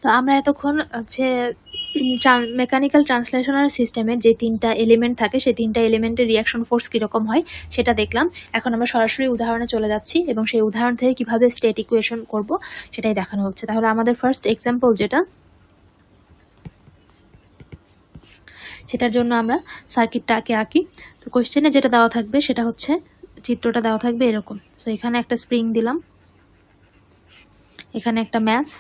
তো আমরা এতক্ষণ হচ্ছে মেকানিক্যাল ট্রান্সলেশনাল সিস্টেমের যে তিনটা এলিমেন্ট থাকে সেই তিনটা এলিমেন্টের রিয়াকশন ফোর্স কীরকম হয় সেটা দেখলাম। এখন আমরা সরাসরি উদাহরণে চলে যাচ্ছি এবং সেই উদাহরণ থেকে কিভাবে স্টেট ইকুয়েশন করব সেটাই দেখানো হচ্ছে। তাহলে আমাদের ফার্স্ট এক্সাম্পল সেটার জন্য আমরা সার্কিটটাকে আঁকি। তো কোয়েশ্চেনে যেটা দেওয়া থাকবে সেটা হচ্ছে চিত্রটা দেওয়া থাকবে এরকম। সো এখানে একটা স্প্রিং দিলাম, এখানে একটা ম্যাস,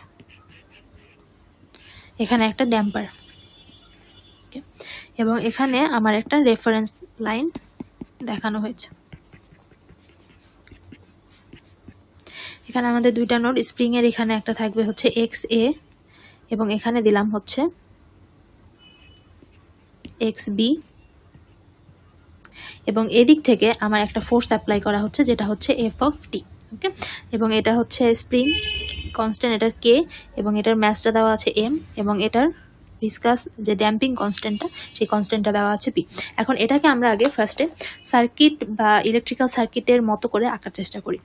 এখানে একটা ড্যাম্পার, এবং এখানে আমার একটা রেফারেন্স লাইন দেখানো হয়েছে। এখানে আমাদের দুইটা নোড, স্প্রিং এর এখানে একটা থাকবে হচ্ছে এক্স এ এবং এখানে দিলাম হচ্ছে এক্স বি, এবং এদিক থেকে আমার একটা ফোর্স অ্যাপ্লাই করা হচ্ছে যেটা হচ্ছে এফ অফ টি। ওকে, এবং এটা হচ্ছে স্প্রিং কনস্ট্যান্ট, এটার কে, এবং এটার ম্যাসটা দেওয়া আছে এম, এবং এটার ভিসকাস যে ড্যাম্পিং কনস্ট্যান্টটা সেই কনস্ট্যান্টটা দেওয়া আছে পি। এখন এটাকে আমরা আগে ফার্স্টে সার্কিট বা ইলেকট্রিক্যাল সার্কিটের মতো করে আঁকার চেষ্টা করি।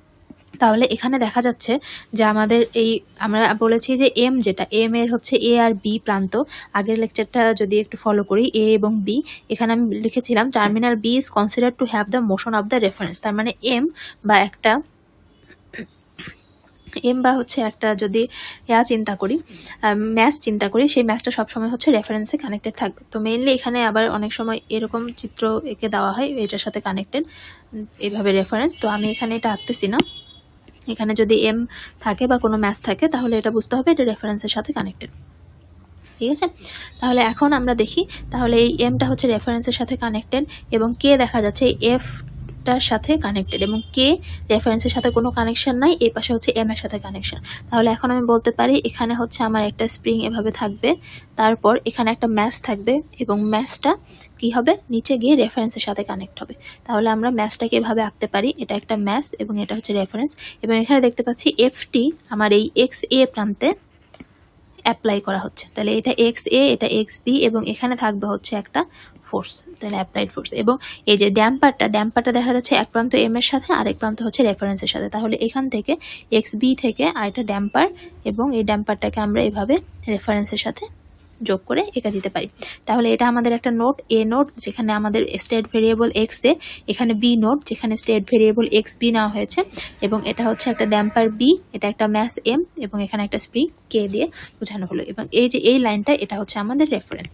তাহলে এখানে দেখা যাচ্ছে যে আমাদের এই আমরা বলেছি যে এম, যেটা এম এর হচ্ছে এ আর বি প্রান্ত। আগের লেকচারটা যদি একটু ফলো করি, এ এবং বি, এখানে আমি লিখেছিলাম terminal B is consider to have the motion of the reference. তার মানে এম বা হচ্ছে একটা যদি চিন্তা করি, ম্যাচ চিন্তা করি, সেই ম্যাচটা সবসময় হচ্ছে রেফারেন্সে কানেক্টেড থাকবে। তো মেইনলি এখানে আবার অনেক সময় এরকম চিত্র এঁকে দেওয়া হয় এটার সাথে কানেক্টেড, এইভাবে রেফারেন্স। তো আমি এখানে এটা আঁকতেছি না। এখানে যদি এম থাকে বা কোনো ম্যাচ থাকে তাহলে এটা বুঝতে হবে এটা রেফারেন্সের সাথে কানেক্টেড। ঠিক আছে, তাহলে এখন আমরা দেখি। তাহলে এই এমটা হচ্ছে রেফারেন্সের সাথে কানেক্টেড এবং কে দেখা যাচ্ছে এফ টার সাথে কানেক্টেড, এবং কে রেফারেন্সের সাথে কোনো কানেকশন নাই, এই পাশে হচ্ছে এম এর সাথে কানেকশন। তাহলে এখন আমি বলতে পারি এখানে হচ্ছে আমার একটা স্প্রিং এভাবে থাকবে, তারপর এখানে একটা ম্যাচ থাকবে এবং ম্যাচটা কি হবে, নিচে গিয়ে রেফারেন্সের সাথে কানেক্ট হবে। তাহলে আমরা ম্যাচটাকে এভাবে আঁকতে পারি, এটা একটা ম্যাচ এবং এটা হচ্ছে রেফারেন্স। এবং এখানে দেখতে পাচ্ছি এফটি আমার এই এক্স এ প্রান্তে অ্যাপ্লাই করা হচ্ছে। তাহলে এটা এক্স এ, এটা এক্স বি, এবং এখানে থাকবে হচ্ছে একটা ফোর্স, তাহলে অ্যাপ্লাইড ফোর্স। এবং এই যে ড্যাম্পারটা দেখা যাচ্ছে এক প্রান্ত এম এর সাথে আরেক প্রান্ত হচ্ছে রেফারেন্সের সাথে। তাহলে এখান থেকে এক্স বি থেকে আরেকটা ড্যাম্পার, এবং এই ড্যাম্পারটাকে আমরা এভাবে রেফারেন্সের সাথে যোগ করে এঁকে দিতে পারি। তাহলে এটা আমাদের একটা নোড, এ নোড যেখানে আমাদের স্টেট ভেরিয়েবল এক্স এ, এখানে বি নোড যেখানে স্টেট ভেরিয়েবল এক্স বি নেওয়া হয়েছে, এবং এটা হচ্ছে একটা ড্যাম্পার বি, এটা একটা ম্যাস এম, এবং এখানে একটা স্প্রিং কে দিয়ে বোঝানো হলো। এবং এই যে এই লাইনটা এটা হচ্ছে আমাদের রেফারেন্স।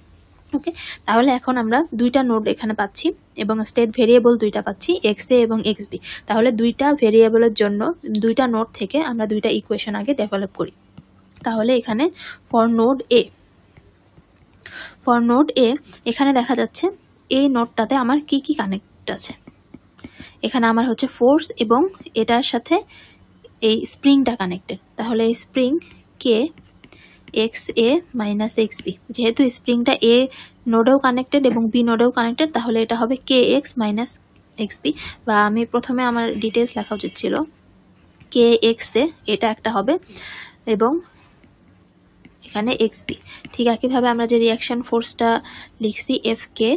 ওকে, তাহলে এখন আমরা দুইটা নোড এখানে পাচ্ছি এবং স্টেট ভেরিয়েবল দুইটা পাচ্ছি, এক্স এ এবং এক্স বি। তাহলে দুইটা ভেরিয়েবলের জন্য দুইটা নোড থেকে আমরা দুইটা ইকুয়েশন আগে ডেভেলপ করি। তাহলে এখানে ফর নোড এ এখানে দেখা যাচ্ছে এই নোডটাতে আমার কি কি কানেক্ট আছে। এখানে আমার হচ্ছে ফোর্স এবং এটার সাথে এই স্প্রিংটা কানেক্টেড। তাহলে এই spring K X A minus X B, যেহেতু স্প্রিংটা এ নোডেও কানেক্টেড এবং বি নোডেও কানেক্টেড, তাহলে এটা হবে কে এক্স মাইনাস এক্স বি। বা আমি প্রথমে আমার ডিটেলস লেখা উচিত ছিল, কে এক্স এ এটা একটা হবে এবং এখানে এক্স বি। ঠিক একইভাবে আমরা যে রিয়াকশন ফোর্সটা লিখছি এফ কে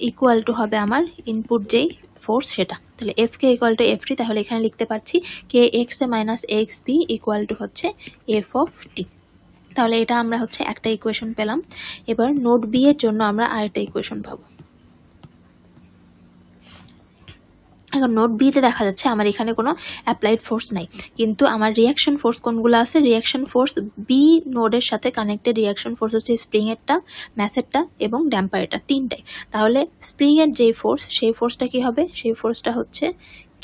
ইকুয়াল টু হবে আমার ইনপুট যেই ফোর্স সেটা, তাহলে F K equal to F T. তাহলে এখানে লিখতে পারছি K X A minus X B equal to হচ্ছে এফ অফ টি। তাহলে এটা আমরা হচ্ছে একটা ইকুয়েশন পেলাম। এবার নোড বি এর জন্য আমরা আরেকটা ইকুয়েশন পাবো। এখন নোড বিতে দেখা যাচ্ছে আমার এখানে কোনো অ্যাপ্লাইড ফোর্স নাই, কিন্তু আমার রিয়াকশন ফোর্স কোনগুলো আছে, রিয়াকশন ফোর্স বি নোডের সাথে কানেক্টেড রিয়াকশন ফোর্স হচ্ছে স্প্রিংয়েরটা, ম্যাসেরটা এবং ড্যাম্পারেরটা, তিনটাই। তাহলে স্প্রিংয়ের যেই ফোর্স সেই ফোর্সটা কি হবে, সেই ফোর্সটা হচ্ছে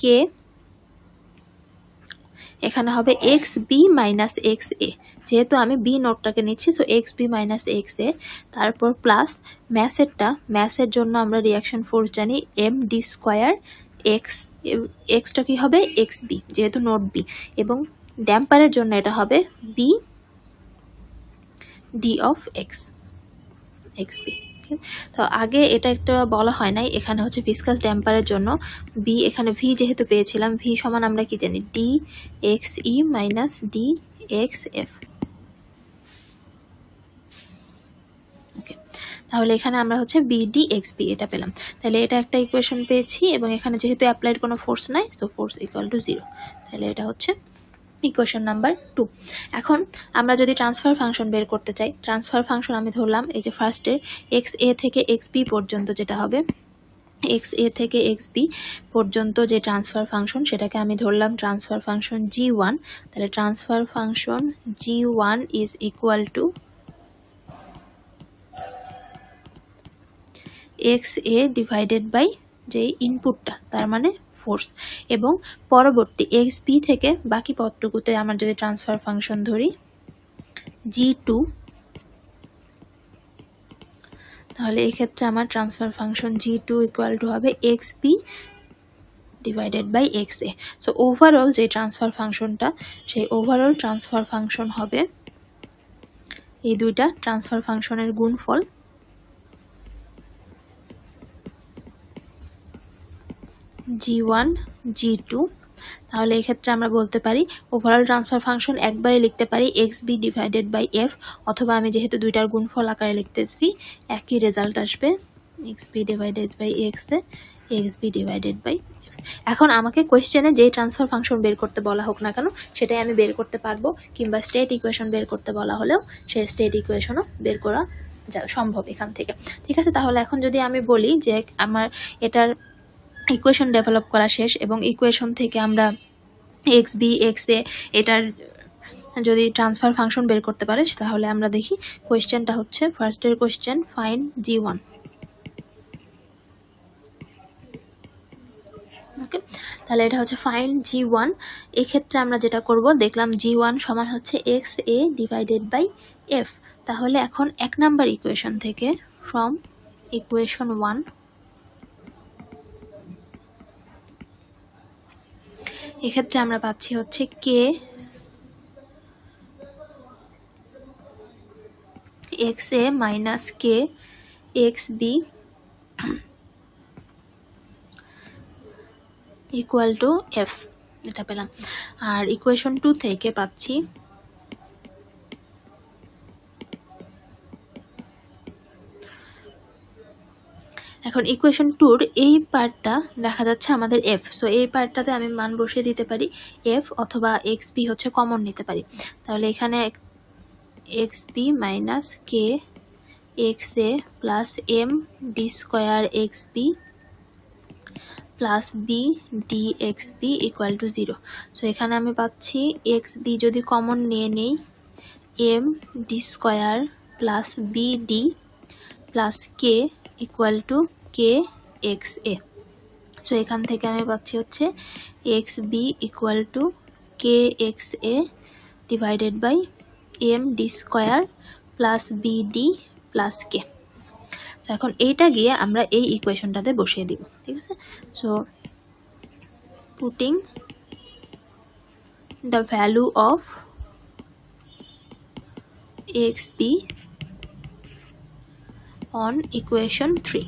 কে, এখানে হবে X B minus X A, যেহেতু আমি বি নোডটাকে নিচ্ছি so X B minus X A, তারপর প্লাস ম্যাসের জন্য আমরা রিয়াকশন ফোর্স জানি এম ডি স্কোয়ার এক্সটা কি হবে এক্স বি যেহেতু নোড বি, এবং ড্যাম্পারের জন্য এটা হবে B D of X B. তো আগে এটা একটা বলা হয় নাই, এখানে হচ্ছে ভিসকাস ড্যাম্পারের জন্য বি, এখানে ভি যেহেতু পেয়েছিলাম, ভি সমান আমরা কি জানি ডি এক্স ই মাইনাস ডি এক্স এফ। তাহলে এখানে আমরা হচ্ছে বি ডি এক্স বি এটা পেলাম। তাহলে এটা একটা ইকুয়েশন পেয়েছি এবং এখানে যেহেতু অ্যাপ্লাইড কোনো ফোর্স নাই তো ফোর্স ইকুয়াল টু 0। তাহলে এটা হচ্ছে ইকুয়েশন নাম্বার 2। এখন আমরা যদি ট্রান্সফার ফাংশন বের করতে চাই, ট্রান্সফার ফাংশন আমি ধরলাম এই যে ফার্স্টের এক্স এ থেকে এক্স বি পর্যন্ত যেটা হবে, এক্স এ থেকে এক্স বি পর্যন্ত যে ট্রান্সফার ফাংশন সেটাকে আমি ধরলাম ট্রান্সফার ফাংশন g1। তাহলে transfer function g1 is equal to X A divided by যে ইনপুটটা তার মানে ফোর্স, এবং পরবর্তী এক্স বি থেকে বাকি পদটুকুতে আমরা যদি ট্রান্সফার ফাংশন ধরি g2, তাহলে এই ক্ষেত্রে আমার transfer function g2 equal to হবে X B divided by X A. So overall যে ট্রান্সফার ফাংশনটা, সেই ওভারঅল ট্রান্সফার ফাংশন হবে এই দুইটা ট্রান্সফার ফাংশনের গুণফল, g1 g2। তাহলে এই ক্ষেত্রে আমরা বলতে পারি ওভারঅল ট্রান্সফার ফাংশন একবারে লিখতে পারি X B divided by F, অথবা আমি যেহেতু দুইটার গুণফল আকারে লিখতেছি একই রেজাল্ট আসবে, X B divided by X A, X B divided by. এখন আমাকে কোয়েশ্চেনে যে ট্রান্সফার ফাংশন বের করতে বলা হোক না কেন সেটাই আমি বের করতে পারবো, কিংবা স্টেট ইকুয়েশন বের করতে বলা হলেও সেই স্টেট ইকুয়েশনও বের করা সম্ভব এখান থেকে। ঠিক আছে, তাহলে এখন যদি আমি বলি যে আমার এটার ইকুয়েশন ডেভেলপ করা শেষ এবং ইকুয়েশন থেকে আমরা এক্স বি এক্স এ এটার যদি ট্রান্সফার ফাংশন বের করতে পারে, তাহলে আমরা দেখি কোয়েশ্চেনটা হচ্ছে ফার্স্টের কোয়েশ্চেন ফাইন্ড g1। ওকে, তাহলে এটা হচ্ছে ফাইন্ড g1। এক্ষেত্রে আমরা যেটা করব দেখলাম g1 সমান হচ্ছে X A divided by F. তাহলে এখন 1 নাম্বার ইকুয়েশন থেকে ফ্রম ইকুয়েশন 1 এক্ষেত্রে আমরা পাচ্ছি হচ্ছে K X A minus K X B equal to F, এটা পেলাম। আর ইকুয়েশন 2 থেকে পাচ্ছি এখন ইকুয়েশন 2-র এই পার্টটা দেখা যাচ্ছে আমাদের এফ, সো এই পার্টটাতে আমি মান বসিয়ে দিতে পারি এফ, অথবা এক্স বি হচ্ছে কমন নিতে পারি। তাহলে এখানে X B minus K X A plus M D square X B plus B D X B equal to 0। So এখানে আমি পাচ্ছি এক্স বি যদি কমন নিয়ে নেই M D square plus B D plus K equal to K X A. So এখান থেকে আমি পাচ্ছি হচ্ছে X B equal to K X A divided by M D square plus B D plus কে। তো এখন এইটা গিয়ে আমরা এই ইকুয়েশনটাতে বসিয়ে দিব। ঠিক আছে, so putting the value of X B on equation 3.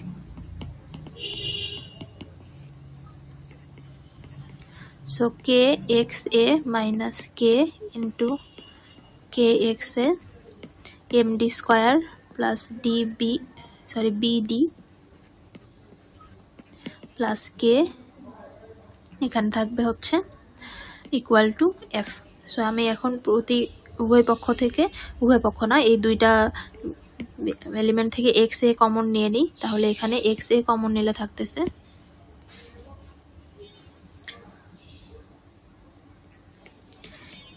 So kxa minus k into kxa md square plus bd plus k এখানে থাকবে হচ্ছে ইকুয়াল টু এফ। সো আমি এখন প্রতি উভয় পক্ষ থেকে, উভয় পক্ষ না এই দুইটা এলিমেন্ট থেকে এক্স এ কমন নিয়ে নিই, তাহলে এখানে এক্স এ কমন নিলে থাকতেছে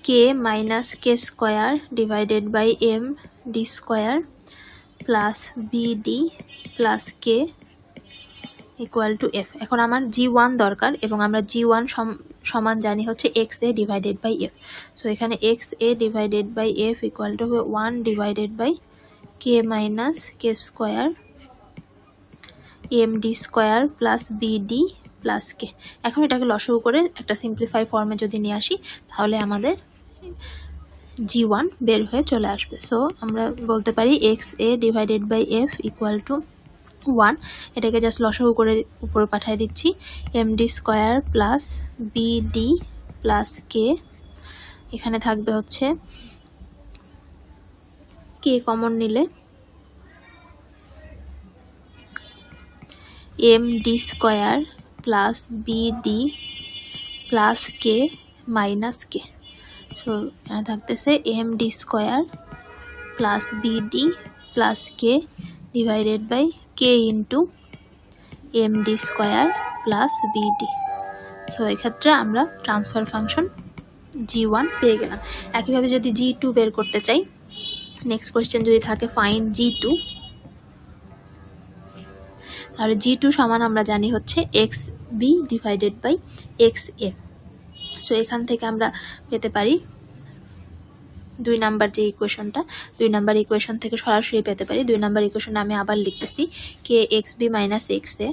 K minus K square divided by M D square plus B D plus K equal to F. এখন আমার g1 দরকার এবং আমরা g1 সমান জানি হচ্ছে X A divided by F. So এখানে X A divided by F equal to 1 divided by K minus K square M D square plus B D plus K. এখন এটাকে লসাগু করে একটা সিম্পলিফাই ফর্মে যদি নিয়ে আসি তাহলে আমাদের g1 বের হয়ে চলে আসবে। সো আমরা বলতে পারি X A divided by F equal to 1, এটাকে জাস্ট লসাগু করে উপরে পাঠিয়ে দিচ্ছি M D square plus B D plus K, এখানে থাকবে হচ্ছে কে কমন নিলে M D square plus B D plus K minus K. So এখানে থাকতেছে M D square plus B D plus K divided by K into M D square plus B D. So এক্ষেত্রে আমরা transfer function G1 পেয়ে গেলাম। একইভাবে যদি G2 বের করতে চাই, নেক্সট কোয়েশ্চেন যদি থাকে ফাইন্ড G2, তাহলে G2 সমান আমরা জানি হচ্ছে XB divided by XA। So এখান থেকে আমরা পেতে পারি 2 নাম্বার যে ইকুয়েশনটা, 2 নাম্বার ইকুয়েশন থেকে সরাসরি পেতে পারি। 2 নাম্বার ইকুয়েশন আমি আবার লিখতেছি, KXB minus XA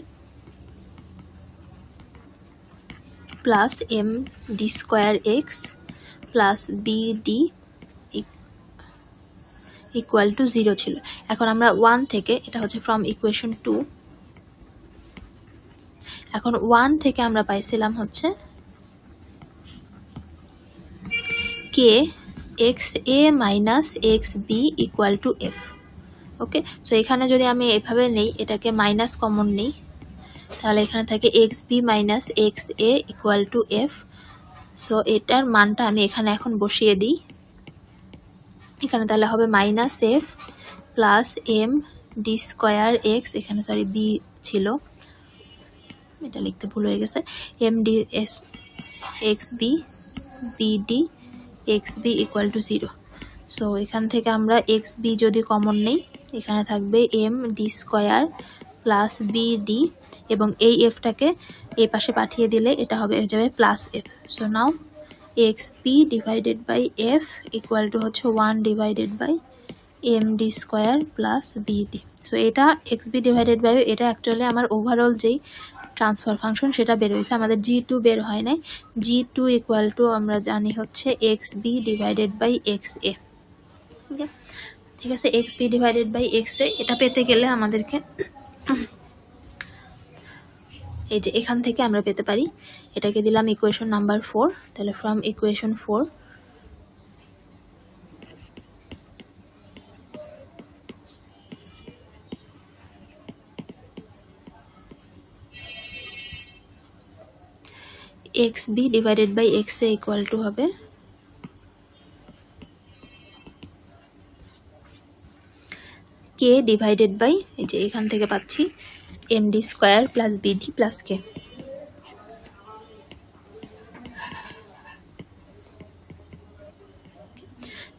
plus M D square X plus B D equal to 0 ছিল। এখন আমরা 1 থেকে, এটা হচ্ছে ফ্রম ইকুয়েশন 2, এখন 1 থেকে আমরা পাইছিলাম হচ্ছে K X A minus X B equal to F. Okay, so এখানে যদি আমি এভাবে নেই, এটাকে মাইনাস কমন নেই, তাহলে এখানে থাকে X B minus X A equal to F. So এটার মানটা আমি এখানে এখন বসিয়ে দিই। এখানে তাহলে হবে minus F plus M D square X, এখানে সরি বি ছিল, এটা লিখতে ভুল হয়ে গেছে, M D S X B B D X B equal to 0। So এখান থেকে আমরা এক্স বি যদি কমন নেই, এখানে থাকবে M D square plus B D, এবং এই এফটাকে এই পাশে পাঠিয়ে দিলে এটা হবে, হয়ে যাবে plus F. So now X B divided by F equal to হচ্ছে 1 divided by M D square plus B D. So এটা এক্স বি ডিভাইডেড বাই, এটা অ্যাকচুয়ালি আমার ওভারঅল যেই ট্রান্সফার ফাংশন সেটা বের হয়েছে, আমাদের G2 বের হয় নাই। G2 ইকুয়াল টু আমরা জানি হচ্ছে X B divided by X A. ঠিক আছে, X B divided by X A, এটা পেতে গেলে আমাদেরকে এই যে এখান থেকে আমরা পেতে পারি, এটাকে দিলাম ইকুয়েশন নাম্বার 4, তাহলে from equation 4 X B divided by X A equal to হবে কে ডিভাইডেড বাই, এই যে এখান থেকে পাচ্ছি M D square plus B D plus K.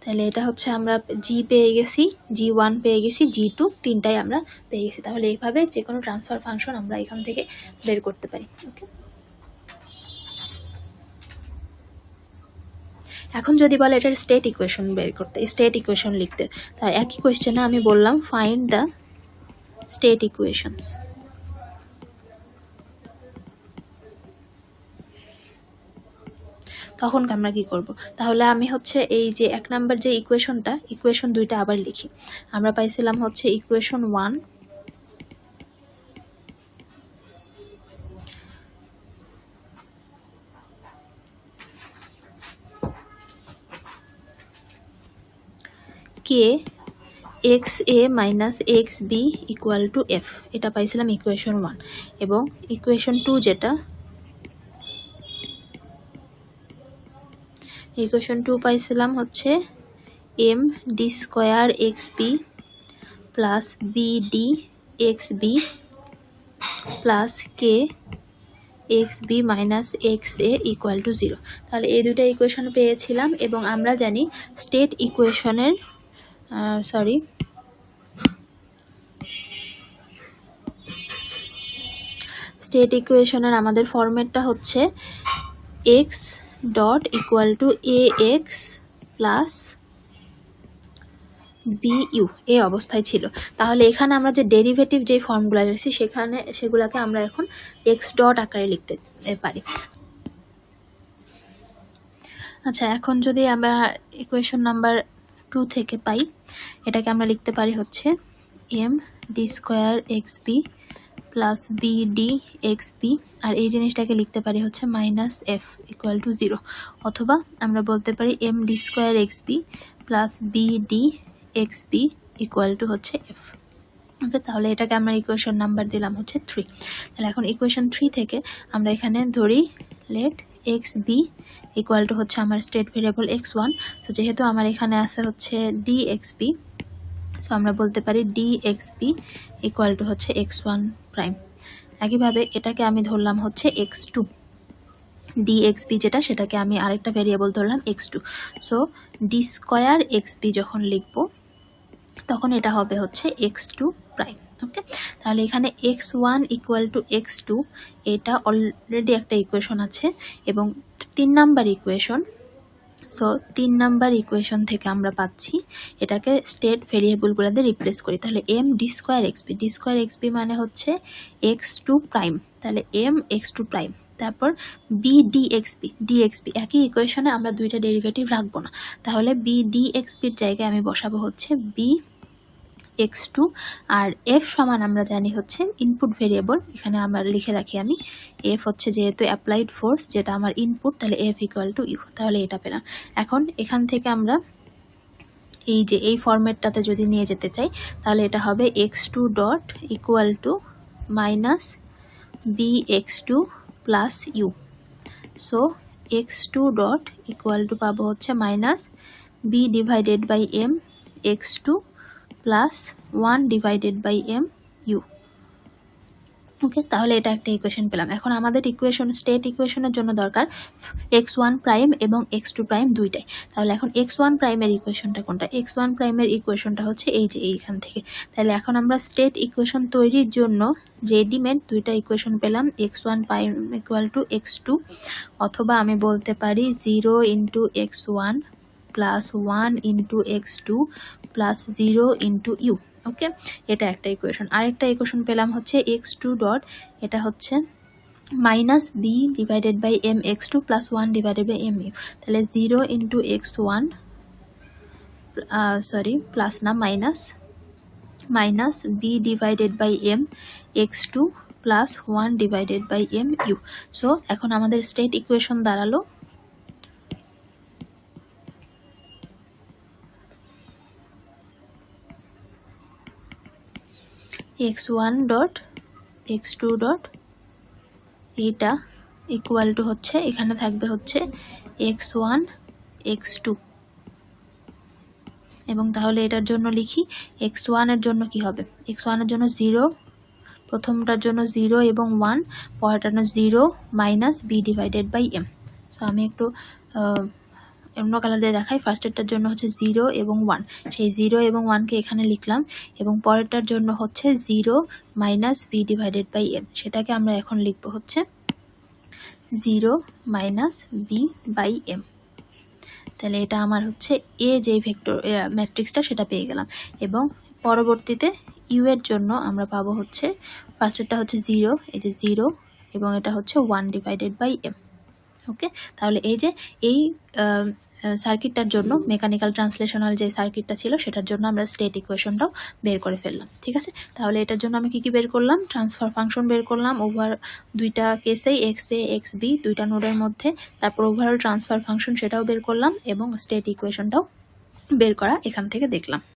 তাহলে এটা হচ্ছে আমরা জি পেয়ে গেছি, G1 পেয়ে গেছি, G2 তিনটাই আমরা পেয়ে গেছি। তাহলে এইভাবে যে কোনো ট্রান্সফার ফাংশন আমরা এখান থেকে বের করতে পারি। ওকে, এখন যদি বলে এটার স্টেট ইকুয়েশন বের করতে, স্টেট ইকুয়েশন লিখতে, তাই একই কোয়েশ্চেনে আমি বললাম ফাইন্ড দ্য স্টেট ইকুয়েশনস। তখন আমরা কি করব, তাহলে আমি হচ্ছে এই যে 1 নাম্বার যে ইকুয়েশনটা, ইকুয়েশন 2টা আবার লিখি। আমরা পাইছিলাম হচ্ছে equation 1 K X A minus X B equal to F, এটা পাইছিলাম ইকুয়েশন 1, এবং ইকুয়েশন 2 যেটা, ইকুয়েশন 2 পাইছিলাম হচ্ছে M D square X B plus B D X B plus K X B minus X A equal to 0। তাহলে এই দুটো equation পেয়েছিলাম, এবং আমরা জানি স্টেট ইকুয়েশনের স্টেট ইকুয়েশনের আমাদের ফরম্যাটটা হচ্ছে X dot equal to A X plus B U, এই অবস্থায় ছিল। তাহলে এখানে আমরা যে ডেরিভেটিভ যে ফর্মগুলো লিখছি সেগুলোকে আমরা এখন এক্স ডট আকারে লিখতে পারি। আচ্ছা, এখন যদি আমরা ইকুয়েশন নাম্বার 2 থেকে পাই, এটাকে আমরা লিখতে পারি হচ্ছে M D square X B plus B D X B, আর এই জিনিসটাকে লিখতে পারি হচ্ছে মাইনাস এফ ইকুয়াল টু 0, অথবা আমরা বলতে পারি M D square X B plus B D X B equal to হচ্ছে এফ। ওকে, তাহলে এটাকে আমরা ইকুয়েশন নাম্বার দিলাম হচ্ছে 3। তাহলে এখন ইকুয়েশন 3 থেকে আমরা এখানে ধরি let X B equal to হচ্ছে আমার স্টেট ভেরিয়েবল x1। তো যেহেতু আমার এখানে আছে হচ্ছে dxb, সো আমরা বলতে পারি dxb ইকুয়াল টু হচ্ছে x1 প্রাইম। একইভাবে এটাকে আমি ধরলাম হচ্ছে x2, dxb যেটা সেটাকে আমি আরেকটা ভেরিয়েবল ধরলাম x2। So D square xb যখন লিখব তখন এটা হবে হচ্ছে x2 প্রাইম। ওকে, তাহলে এখানে x1 ইকুয়াল টু x2 এটা অলরেডি একটা ইকুয়েশন আছে এবং 3 number equation. So 3 number equation থেকে আমরা পাচ্ছি এটাকে স্টেট ভেরিয়েবলগুলোতে রিপ্লেস করি, তাহলে m D square XB, D square XB মানে হচ্ছে x2 প্রাইম, তাহলে m x2 প্রাইম, তারপর বি ডি এক্সবি, ডিএক্সবি একই ইকুয়েশনে আমরা দুইটা ডেরিভেটিভ রাখবো না, তাহলে বি ডি এক্সবির জায়গায় আমি বসাবো হচ্ছে বি x2। আর f সমান আমরা জানি হচ্ছে ইনপুট ভেরিয়েবল, এখানে আমরা লিখে রাখি আমি f হচ্ছে যেহেতু অ্যাপ্লাইড ফোর্স যেটা আমার ইনপুট, তাহলে f ইকুয়াল টু ইউ, তাহলে এটা পেলাম। এখন এখান থেকে আমরা এই যে এই ফরম্যাটটাতে যদি নিয়ে যেতে চাই তাহলে এটা হবে x2 dot equal to minus B x2 plus U. So x2 dot equal to পাবো হচ্ছে minus B divided by M x2 plus 1 divided by M U. Okay, তাহলে এটা একটা ইকুয়েশন পেলাম। এখন আমাদের ইকুয়েশন স্টেট ইকুয়েশনের জন্য দরকার x1 প্রাইম এবং x2 প্রাইম দুইটাই। তাহলে এখন x1 প্রাইমের ইকুয়েশনটা কোনটা? x1 প্রাইমের ইকুয়েশনটা হচ্ছে এই যে এইখান থেকে। তাহলে এখন আমরা স্টেট ইকুয়েশন তৈরির জন্য রেডিমেড দুইটা ইকুয়েশন পেলাম, x1 prime equal to x2, অথবা আমি বলতে পারি 0 into x1 plus 1 into x2 plus 0 into U. Okay, এটা একটা ইকুয়েশন। আরেকটা ইকুয়েশন পেলাম হচ্ছে x2 ডট, এটা হচ্ছে minus B divided by M x2 plus 1 divided by M U, তাহলে 0 ইন্টু x1 সরি প্লাস না minus minus B divided by M x2 plus 1 divided by M U. So এখন আমাদের state equation দাঁড়ালো x1 dot x2 dot এটা equal to হচ্ছে এখানে থাকবে হচ্ছে x1 x2, এবং তাহলে এটার জন্য লিখি x1 এর জন্য কি হবে, x1 এর জন্য 0, প্রথমটার জন্য 0 এবং 1, পরেরটার জন্য 0 minus B divided by M. So আমি একটু অন্য কালার দিয়ে দেখাই। ফার্স্টেরটার জন্য হচ্ছে 0 এবং 1, সেই 0 এবং 1কে এখানে লিখলাম, এবং পরেরটার জন্য হচ্ছে 0 minus B divided by M, সেটাকে আমরা এখন লিখবো হচ্ছে 0 মাইনাস বি বাই এম। তাহলে এটা আমার হচ্ছে এ যে ভেক্টর ম্যাট্রিক্সটা সেটা পেয়ে গেলাম, এবং পরবর্তীতে ইউ এর জন্য আমরা পাবো হচ্ছে ফার্স্টেরটা হচ্ছে 0, এই যে 0, এবং এটা হচ্ছে 1 ডিভাইডেড বাই এম। ওকে, তাহলে এই যে এই সার্কিটটার জন্য মেকানিক্যাল ট্রান্সলেশনাল যে সার্কিটটা ছিল সেটার জন্য আমরা স্টেট ইকুয়েশনটাও বের করে ফেললাম। ঠিক আছে, তাহলে এটার জন্য আমি কি বের করলাম, ট্রান্সফার ফাংশন বের করলাম ওভার দুইটা কেসেই এক্স এ এক্স বি দুইটা নোডের মধ্যে, তারপর ওভারঅল ট্রান্সফার ফাংশন সেটাও বের করলাম, এবং স্টেট ইকুয়েশনটাও বের করা এখান থেকে দেখলাম।